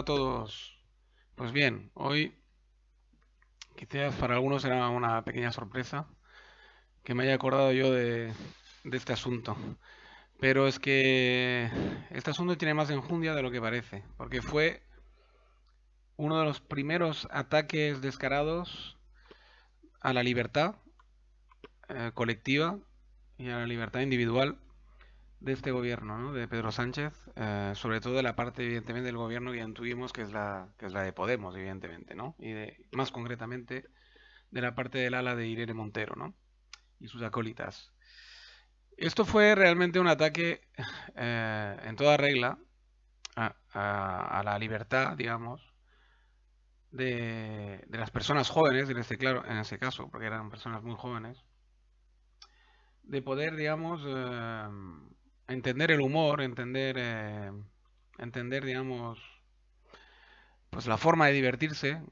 a todos. Pues bien, hoy quizás para algunos será una pequeña sorpresa que me haya acordado yo de este asunto. Pero es que este asunto tiene más enjundia de lo que parece, porque fue uno de los primeros ataques descarados a la libertad colectiva y a la libertad individual de este gobierno, ¿no? De Pedro Sánchez, sobre todo de la parte, evidentemente, del gobierno que ya tuvimos, que es la de Podemos, evidentemente, ¿no? Y más concretamente de la parte del ala de Irene Montero, ¿no? Y sus acólitas. Esto fue realmente un ataque en toda regla a la libertad, digamos, de las personas jóvenes, claro, en este caso, porque eran personas muy jóvenes, de poder, digamos, entender el humor, entender, digamos, pues la forma de divertirse,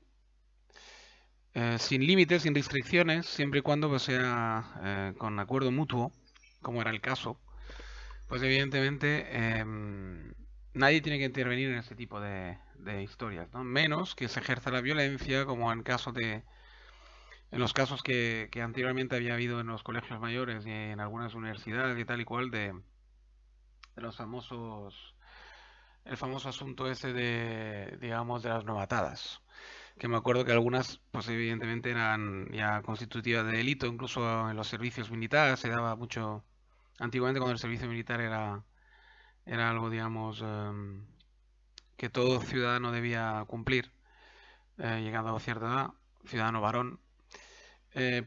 sin límites, sin restricciones, siempre y cuando pues, sea con acuerdo mutuo, como era el caso, pues evidentemente nadie tiene que intervenir en este tipo de historias, ¿no? Menos que se ejerza la violencia, como en los casos que anteriormente había habido en los colegios mayores y en algunas universidades y tal y cual de los famosos, el famoso asunto ese de, digamos, de las novatadas. Que me acuerdo que algunas, pues evidentemente eran ya constitutivas de delito, incluso en los servicios militares se daba mucho, antiguamente cuando el servicio militar era algo, digamos, que todo ciudadano debía cumplir, llegando a cierta edad, ciudadano varón,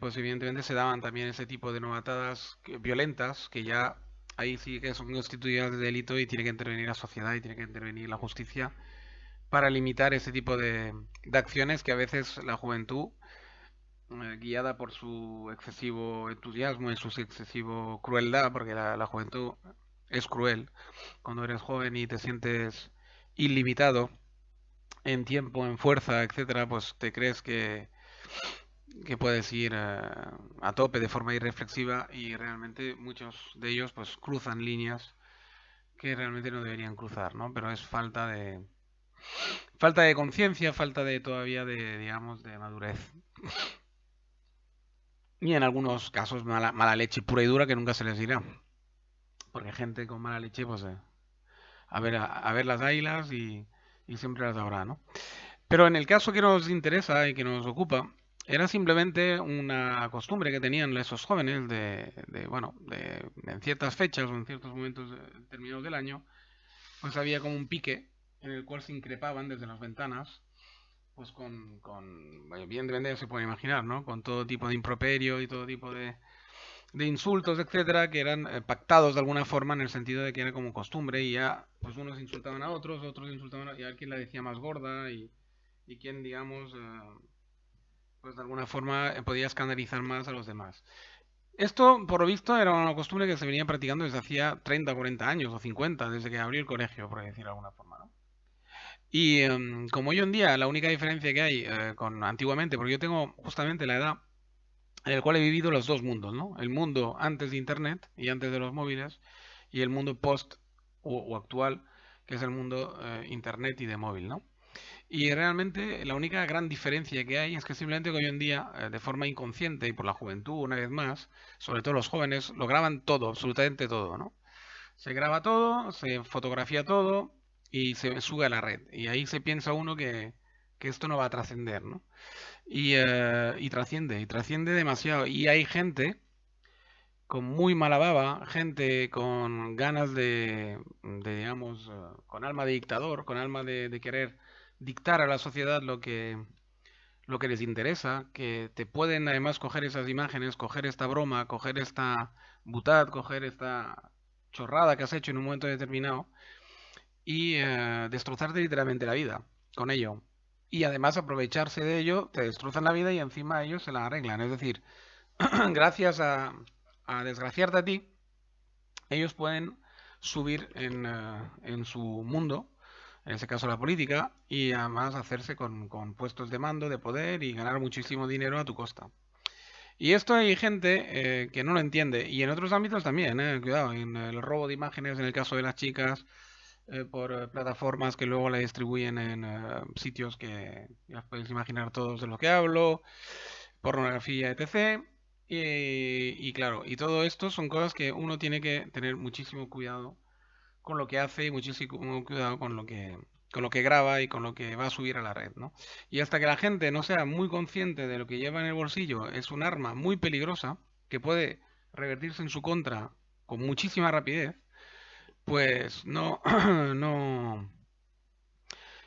pues evidentemente se daban también ese tipo de novatadas violentas, que ya ahí sí que son constituidas de delito y tiene que intervenir la sociedad y tiene que intervenir la justicia para limitar ese tipo de acciones que a veces la juventud, guiada por su excesivo entusiasmo y su excesivo crueldad, porque la juventud es cruel, cuando eres joven y te sientes ilimitado en tiempo, en fuerza, etcétera, pues te crees que puedes ir a tope de forma irreflexiva y realmente muchos de ellos pues cruzan líneas que realmente no deberían cruzar, ¿no? Pero es falta de conciencia, falta de todavía de, digamos, de madurez. Y en algunos casos mala leche pura y dura que nunca se les dirá. Porque gente con mala leche, pues a ver las águilas y siempre las habrá, ¿no? Pero en el caso que nos interesa y que nos ocupa, era simplemente una costumbre que tenían esos jóvenes bueno, en ciertas fechas o en ciertos momentos determinados del año, pues había como un pique en el cual se increpaban desde las ventanas, pues bueno, evidentemente se puede imaginar, ¿no? Con todo tipo de improperio y todo tipo de insultos, etcétera, que eran pactados de alguna forma en el sentido de que era como costumbre y ya, pues unos insultaban a otros, otros insultaban y a quien la decía más gorda y quien, digamos, pues de alguna forma podía escandalizar más a los demás. Esto, por lo visto, era una costumbre que se venía practicando desde hacía 30, 40 años o 50, desde que abrió el colegio, por decirlo de alguna forma, ¿no? Y como hoy en día la única diferencia que hay con antiguamente, porque yo tengo justamente la edad en la cual he vivido los dos mundos, ¿no? El mundo antes de Internet y antes de los móviles y el mundo post o actual, que es el mundo Internet y de móvil, ¿no? Y realmente la única gran diferencia que hay es que simplemente que hoy en día, de forma inconsciente y por la juventud, una vez más, sobre todo los jóvenes, lo graban todo, absolutamente todo, ¿no? Se graba todo, se fotografía todo y se sube a la red. Y ahí se piensa uno que esto no va a trascender, ¿no? Y trasciende demasiado. Y hay gente con muy mala baba, gente con ganas digamos, con alma de dictador, con alma de querer dictar a la sociedad lo que les interesa, que te pueden además coger esas imágenes, coger esta broma, coger esta butad, coger esta chorrada que has hecho en un momento determinado y destrozarte literalmente la vida con ello. Y además aprovecharse de ello, te destrozan la vida y encima ellos se la arreglan. Es decir, gracias a desgraciarte a ti, ellos pueden subir en su mundo, en este caso la política, y además hacerse con puestos de mando, de poder y ganar muchísimo dinero a tu costa. Y esto hay gente que no lo entiende, y en otros ámbitos también, cuidado, en el robo de imágenes, en el caso de las chicas, por plataformas que luego la distribuyen en sitios que ya os podéis imaginar todos de lo que hablo, pornografía, etc. Y claro, y todo esto son cosas que uno tiene que tener muchísimo cuidado con lo que hace y muchísimo cuidado con lo que graba y con lo que va a subir a la red, ¿no? Y hasta que la gente no sea muy consciente de lo que lleva en el bolsillo, es un arma muy peligrosa que puede revertirse en su contra con muchísima rapidez, pues no, no,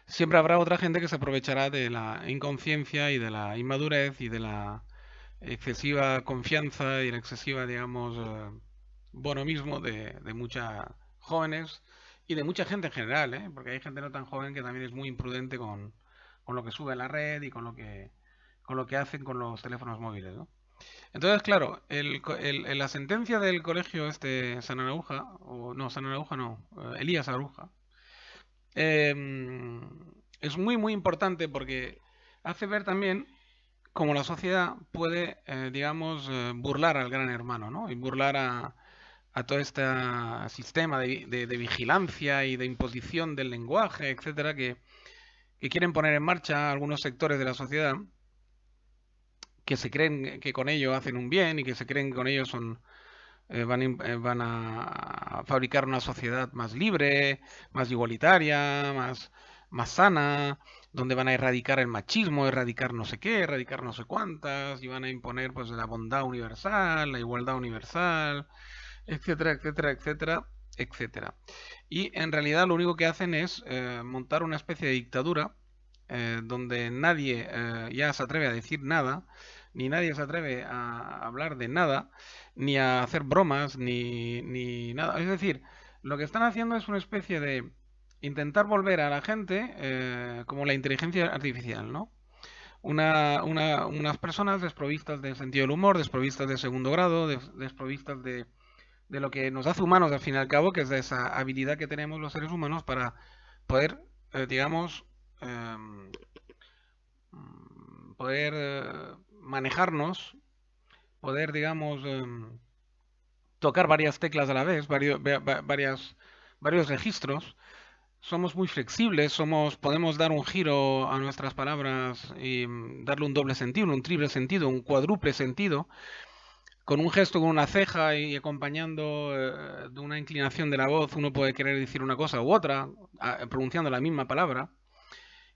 siempre habrá otra gente que se aprovechará de la inconsciencia y de la inmadurez y de la excesiva confianza y la excesiva, digamos, bonomismo de muchos jóvenes y de mucha gente en general, ¿eh? Porque hay gente no tan joven que también es muy imprudente con lo que sube a la red y con lo que hacen con los teléfonos móviles, ¿no? Entonces, claro, la sentencia del colegio este San Arauja, o no, San Arauja no, Elías Aruja, eh, es muy, muy importante porque hace ver también cómo la sociedad puede, digamos, burlar al gran hermano, ¿no? Y burlar a todo este sistema de vigilancia y de imposición del lenguaje, etcétera, que quieren poner en marcha algunos sectores de la sociedad que se creen que con ello hacen un bien y que se creen que con ello van a fabricar una sociedad más libre, más igualitaria, más sana, donde van a erradicar el machismo, erradicar no sé qué, erradicar no sé cuántas, y van a imponer pues la bondad universal, la igualdad universal, etcétera, etcétera, etcétera, etcétera. Y en realidad lo único que hacen es montar una especie de dictadura donde nadie ya se atreve a decir nada, ni nadie se atreve a hablar de nada, ni a hacer bromas, ni nada. Es decir, lo que están haciendo es una especie de intentar volver a la gente como la inteligencia artificial, ¿no? Unas personas desprovistas de sentido del humor, desprovistas de segundo grado, desprovistas de lo que nos hace humanos al fin y al cabo, que es de esa habilidad que tenemos los seres humanos para poder, digamos, em, poder manejarnos, poder, digamos, tocar varias teclas a la vez, varios registros. Somos muy flexibles, podemos dar un giro a nuestras palabras y darle un doble sentido, un triple sentido, un cuádruple sentido, con un gesto, con una ceja y acompañando de una inclinación de la voz, uno puede querer decir una cosa u otra, pronunciando la misma palabra.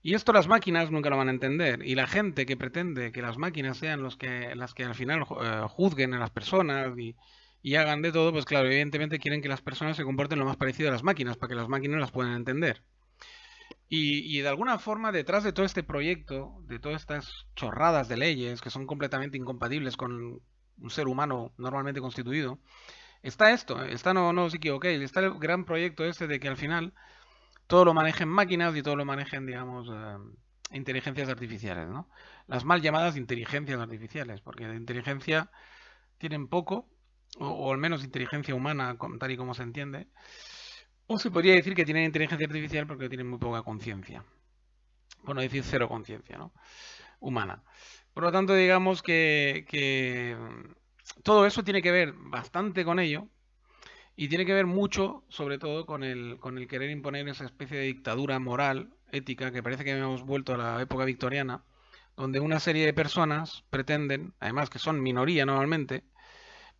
Y esto las máquinas nunca lo van a entender. Y la gente que pretende que las máquinas sean las que al final juzguen a las personas y hagan de todo, pues claro, evidentemente quieren que las personas se comporten lo más parecido a las máquinas, para que las máquinas las puedan entender. Y de alguna forma, detrás de todo este proyecto, de todas estas chorradas de leyes que son completamente incompatibles con un ser humano normalmente constituido, está esto, no os equivoquéis, está el gran proyecto este de que al final todo lo manejen máquinas y todo lo manejen, digamos, inteligencias artificiales, ¿no? Las mal llamadas inteligencias artificiales, porque de inteligencia tienen poco, o al menos inteligencia humana, tal y como se entiende, o se podría decir que tienen inteligencia artificial porque tienen muy poca conciencia, por no decir cero conciencia, ¿no? Humana. Por lo tanto, digamos que todo eso tiene que ver bastante con ello, y tiene que ver mucho, sobre todo, con el querer imponer esa especie de dictadura moral, ética, que parece que hemos vuelto a la época victoriana, donde una serie de personas pretenden, además que son minoría normalmente,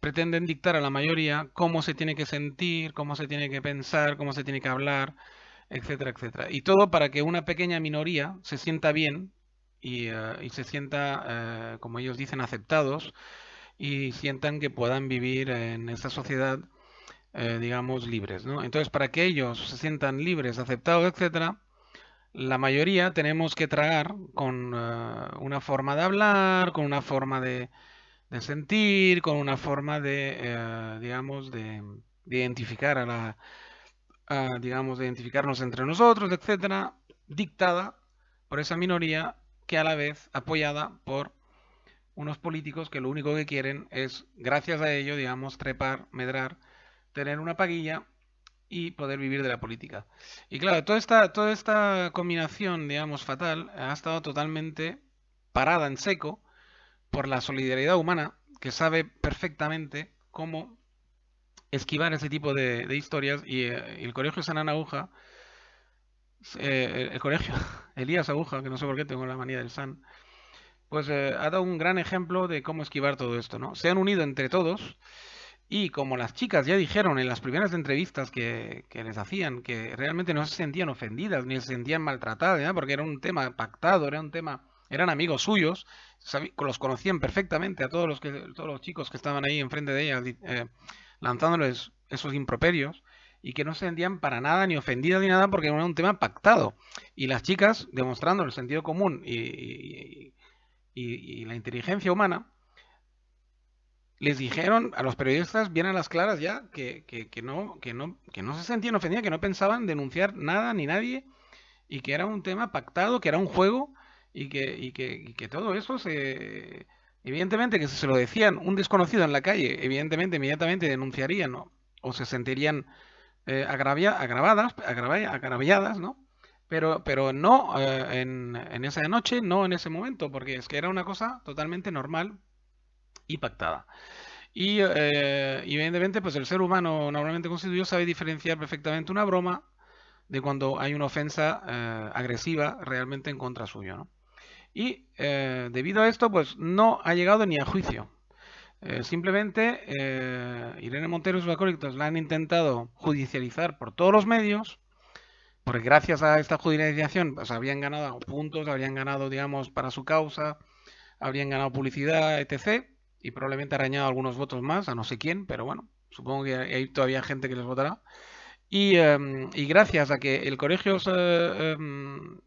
pretenden dictar a la mayoría cómo se tiene que sentir, cómo se tiene que pensar, cómo se tiene que hablar, etcétera, etcétera. Y todo para que una pequeña minoría se sienta bien y se sienta, como ellos dicen, aceptados y sientan que puedan vivir en esta sociedad digamos, libres, ¿no? Entonces, para que ellos se sientan libres, aceptados, etcétera, la mayoría tenemos que tragar con una forma de hablar, con una forma de sentir, con una forma digamos, de identificar digamos, de identificarnos entre nosotros, etcétera, dictada por esa minoría que a la vez apoyada por unos políticos que lo único que quieren es, gracias a ello, digamos, trepar, medrar, tener una paguilla y poder vivir de la política. Y claro, toda esta combinación, digamos, fatal, ha estado totalmente parada en seco por la solidaridad humana, que sabe perfectamente cómo esquivar ese tipo de historias, y el Colegio San Anaúja el colegio, Elías Aguja, que no sé por qué tengo la manía del san, pues ha dado un gran ejemplo de cómo esquivar todo esto, ¿no? Se han unido entre todos y como las chicas ya dijeron en las primeras entrevistas que les hacían que realmente no se sentían ofendidas ni se sentían maltratadas, ¿no? Porque era un tema pactado, era un tema, eran amigos suyos, los conocían perfectamente a todos los chicos que estaban ahí enfrente de ellas, lanzándoles esos improperios y que no se sentían para nada ni ofendidas ni nada porque era un tema pactado. Y las chicas, demostrando el sentido común y la inteligencia humana, les dijeron a los periodistas bien a las claras ya que no se sentían ofendidas, que no pensaban denunciar nada ni nadie y que era un tema pactado, que era un juego y que todo eso se... Evidentemente que si se lo decían un desconocido en la calle, evidentemente inmediatamente denunciarían, ¿no? O se sentirían agraviadas, ¿no? Pero no en esa noche, no en ese momento, porque es que era una cosa totalmente normal y pactada. Y evidentemente, pues el ser humano normalmente constituido sabe diferenciar perfectamente una broma de cuando hay una ofensa agresiva realmente en contra suyo, ¿no? Y debido a esto, pues no ha llegado ni a juicio. Simplemente Irene Montero y sus acólitos la han intentado judicializar por todos los medios, porque gracias a esta judicialización pues habrían ganado puntos, habrían ganado, digamos, para su causa, habrían ganado publicidad, etc. Y probablemente arañado algunos votos más, a no sé quién, pero bueno, supongo que hay todavía gente que les votará. Y gracias a que el colegio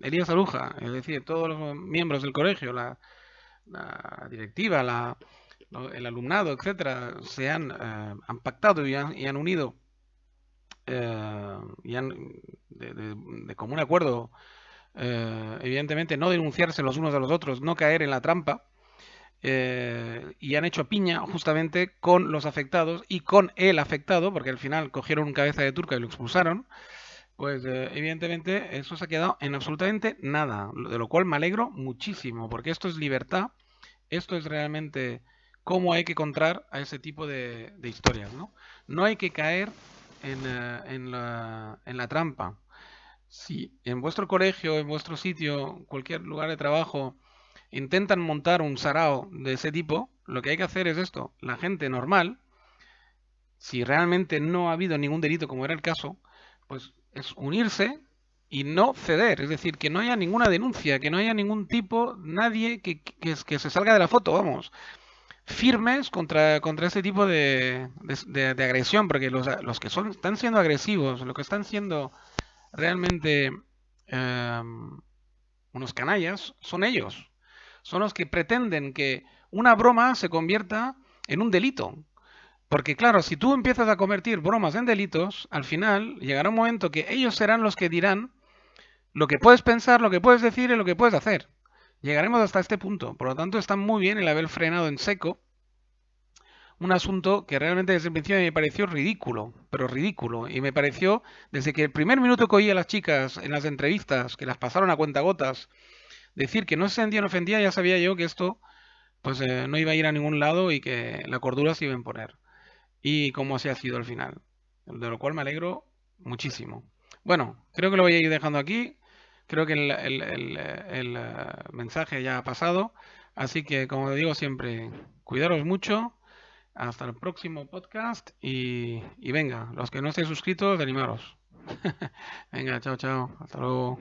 Elías Aruja, es decir, todos los miembros del colegio, la directiva, el alumnado, etcétera, han pactado y han unido y han de común acuerdo, evidentemente, no denunciarse los unos a los otros, no caer en la trampa, y han hecho piña justamente con los afectados y con el afectado, porque al final cogieron un cabeza de turca y lo expulsaron, pues evidentemente eso se ha quedado en absolutamente nada, de lo cual me alegro muchísimo, porque esto es libertad, esto es realmente cómo hay que encontrar a ese tipo de historias, ¿no? No hay que caer en la trampa. Si en vuestro colegio, en vuestro sitio, cualquier lugar de trabajo, intentan montar un sarao de ese tipo, lo que hay que hacer es esto. La gente normal, si realmente no ha habido ningún delito como era el caso, pues es unirse y no ceder. Es decir, que no haya ninguna denuncia, que no haya ningún tipo, nadie que se salga de la foto, vamos. Firmes contra ese tipo de agresión, porque los que están siendo agresivos, los que están siendo realmente eh, unos canallas, son ellos. Son los que pretenden que una broma se convierta en un delito. Porque claro, si tú empiezas a convertir bromas en delitos, al final llegará un momento que ellos serán los que dirán lo que puedes pensar, lo que puedes decir y lo que puedes hacer. Llegaremos hasta este punto. Por lo tanto, está muy bien el haber frenado en seco un asunto que realmente desde el principio me pareció ridículo, pero ridículo. Y me pareció, desde que el primer minuto que oí a las chicas en las entrevistas, que las pasaron a cuentagotas, decir que no se sentían ofendidas, ya sabía yo que esto pues no iba a ir a ningún lado y que la cordura se iba a imponer. Y como así ha sido al final. De lo cual me alegro muchísimo. Bueno, creo que lo voy a ir dejando aquí. Creo que mensaje ya ha pasado. Así que, como digo siempre, cuidaros mucho. Hasta el próximo podcast y venga, los que no estéis suscritos, animaros. Venga, chao, chao. Hasta luego.